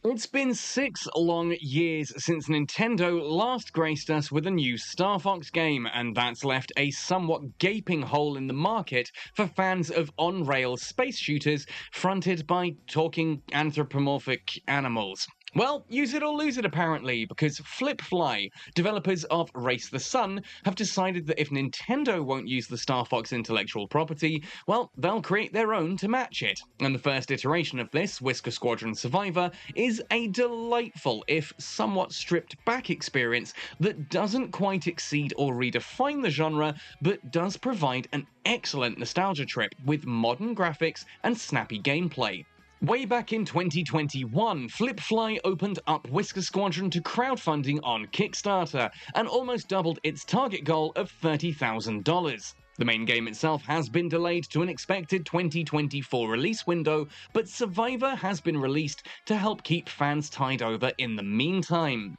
It's been 6 long years since Nintendo last graced us with a new Starfox game, and that's left a somewhat gaping hole in the market for fans of on-rail space shooters fronted by talking anthropomorphic animals. Well, use it or lose it apparently, because Flipfly, developers of Race the Sun, have decided that if Nintendo won't use the Starfox intellectual property, well, they'll create their own to match it. And the first iteration of this, Whisker Squadron Survivor, is a delightful, if somewhat stripped back experience that doesn't quite exceed or redefine the genre, but does provide an excellent nostalgia trip with modern graphics and snappy gameplay. Way back in 2021, Flipfly opened up Whisker Squadron to crowdfunding on Kickstarter, and almost doubled its target goal of $30,000. The main game itself has been delayed to an expected 2024 release window, but Survivor has been released to help keep fans tied over in the meantime.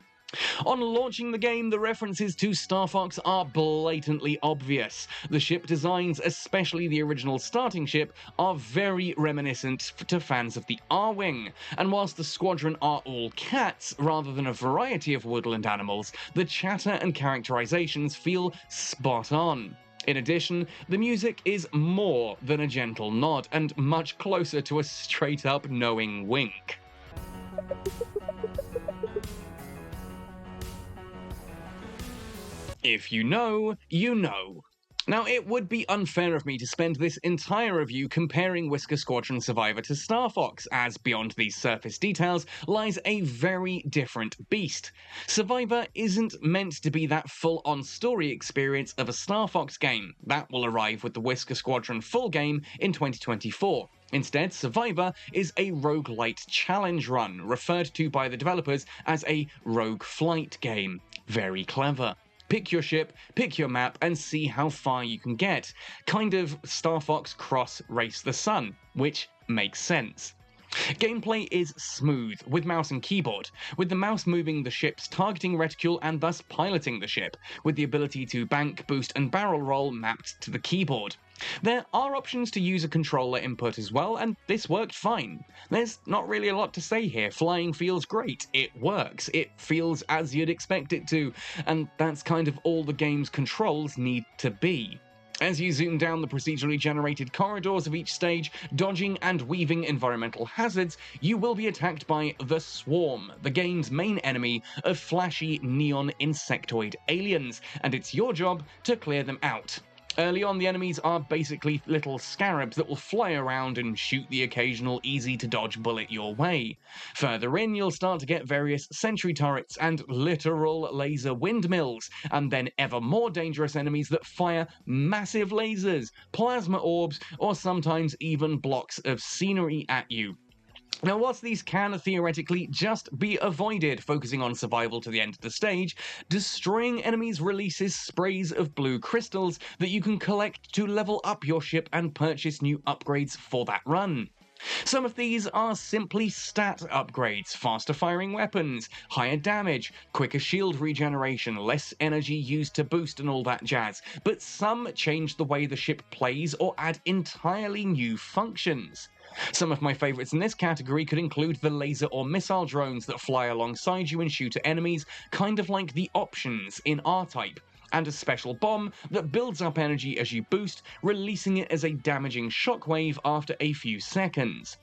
On launching the game, the references to Starfox are blatantly obvious. The ship designs, especially the original starting ship, are very reminiscent to fans of the R-Wing, and whilst the squadron are all cats rather than a variety of woodland animals, the chatter and characterizations feel spot on. In addition, the music is more than a gentle nod, and much closer to a straight-up knowing wink. If you know, you know. Now, it would be unfair of me to spend this entire review comparing Whisker Squadron Survivor to Starfox, as beyond these surface details lies a very different beast. Survivor isn't meant to be that full-on story experience of a Starfox game. That will arrive with the Whisker Squadron full game in 2024. Instead, Survivor is a roguelite challenge run, referred to by the developers as a rogueflight game. Very clever. Pick your ship, pick your map, and see how far you can get. Kind of Starfox cross Race the Sun, which makes sense. Gameplay is smooth, with mouse and keyboard, with the mouse moving the ship's targeting reticule and thus piloting the ship, with the ability to bank, boost, and barrel roll mapped to the keyboard. There are options to use a controller input as well, and this worked fine. There's not really a lot to say here. Flying feels great. It works. It feels as you'd expect it to, and that's kind of all the game's controls need to be. As you zoom down the procedurally generated corridors of each stage, dodging and weaving environmental hazards, you will be attacked by the Swarm, the game's main enemy of flashy neon insectoid aliens, and it's your job to clear them out. Early on, the enemies are basically little scarabs that will fly around and shoot the occasional easy-to-dodge bullet your way. Further in, you'll start to get various sentry turrets and literal laser windmills, and then ever more dangerous enemies that fire massive lasers, plasma orbs, or sometimes even blocks of scenery at you. Now, whilst these can theoretically just be avoided, focusing on survival to the end of the stage, destroying enemies releases sprays of blue crystals that you can collect to level up your ship and purchase new upgrades for that run. Some of these are simply stat upgrades, faster firing weapons, higher damage, quicker shield regeneration, less energy used to boost and all that jazz, but some change the way the ship plays or add entirely new functions. Some of my favourites in this category could include the laser or missile drones that fly alongside you and shoot at enemies, kind of like the options in R-Type, and a special bomb that builds up energy as you boost, releasing it as a damaging shockwave after a few seconds.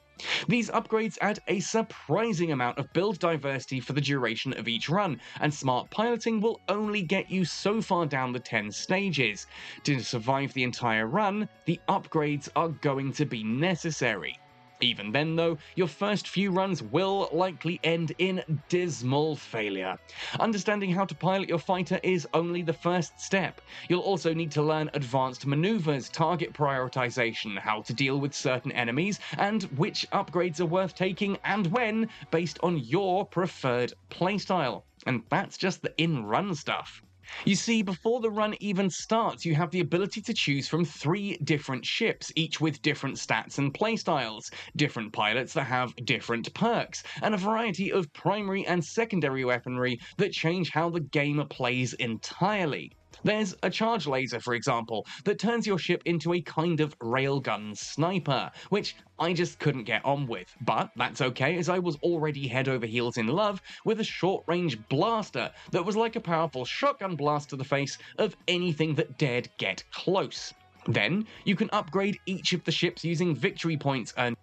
These upgrades add a surprising amount of build diversity for the duration of each run, and smart piloting will only get you so far down the 10 stages. To survive the entire run, the upgrades are going to be necessary. Even then though, your first few runs will likely end in dismal failure. Understanding how to pilot your fighter is only the first step. You'll also need to learn advanced maneuvers, target prioritization, how to deal with certain enemies, and which upgrades are worth taking and when, based on your preferred playstyle. And that's just the in-run stuff. You see, before the run even starts, you have the ability to choose from 3 different ships, each with different stats and playstyles, different pilots that have different perks, and a variety of primary and secondary weaponry that change how the game plays entirely. There's a charge laser, for example, that turns your ship into a kind of railgun sniper, which I just couldn't get on with. But that's okay, as I was already head over heels in love with a short-range blaster that was like a powerful shotgun blast to the face of anything that dared get close. Then, you can upgrade each of the ships using victory points earned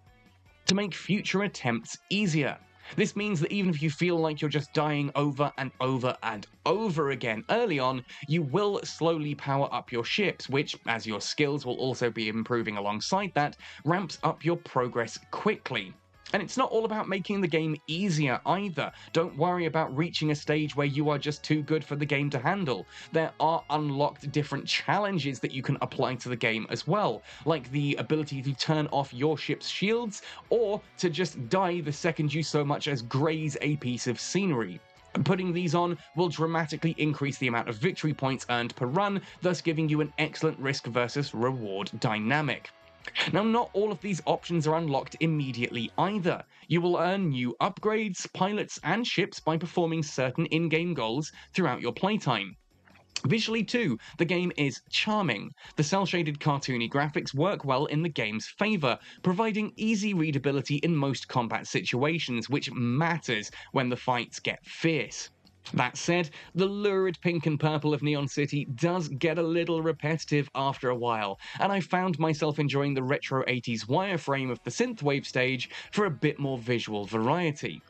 to make future attempts easier. This means that even if you feel like you're just dying over and over and over again early on, you will slowly power up your ships, which, as your skills will also be improving alongside that, ramps up your progress quickly. And it's not all about making the game easier either. Don't worry about reaching a stage where you are just too good for the game to handle. There are unlocked different challenges that you can apply to the game as well, like the ability to turn off your ship's shields, or to just die the second you so much as graze a piece of scenery. Putting these on will dramatically increase the amount of victory points earned per run, thus giving you an excellent risk versus reward dynamic. Now, not all of these options are unlocked immediately either. You will earn new upgrades, pilots, and ships by performing certain in-game goals throughout your playtime. Visually too, the game is charming. The cel-shaded cartoony graphics work well in the game's favour, providing easy readability in most combat situations, which matters when the fights get fierce. That said, the lurid pink and purple of Neon City does get a little repetitive after a while, and I found myself enjoying the retro 80s wireframe of the synthwave stage for a bit more visual variety.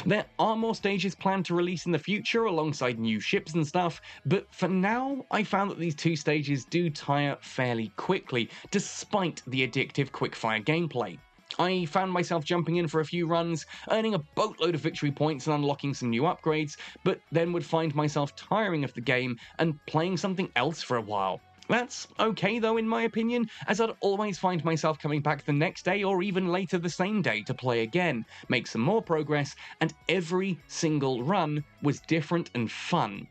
There are more stages planned to release in the future alongside new ships and stuff, but for now, I found that these two stages do tire fairly quickly, despite the addictive quickfire gameplay. I found myself jumping in for a few runs, earning a boatload of victory points and unlocking some new upgrades, but then would find myself tiring of the game and playing something else for a while. That's okay though, in my opinion, as I'd always find myself coming back the next day or even later the same day to play again, make some more progress, and every single run was different and fun.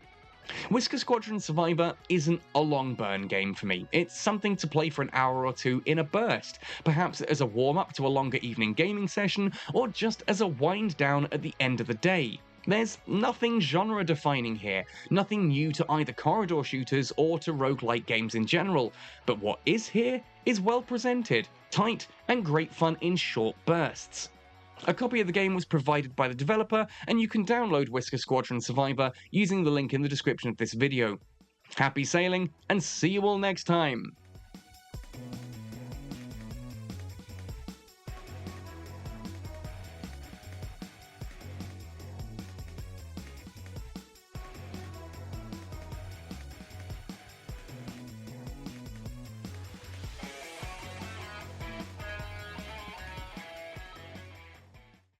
Whisker Squadron Survivor isn't a long burn game for me. It's something to play for an hour or two in a burst, perhaps as a warm-up to a longer evening gaming session, or just as a wind down at the end of the day. There's nothing genre-defining here, nothing new to either corridor shooters or to roguelike games in general, but what is here is well presented, tight, and great fun in short bursts. A copy of the game was provided by the developer, and you can download Whisker Squadron Survivor using the link in the description of this video. Happy sailing, and see you all next time!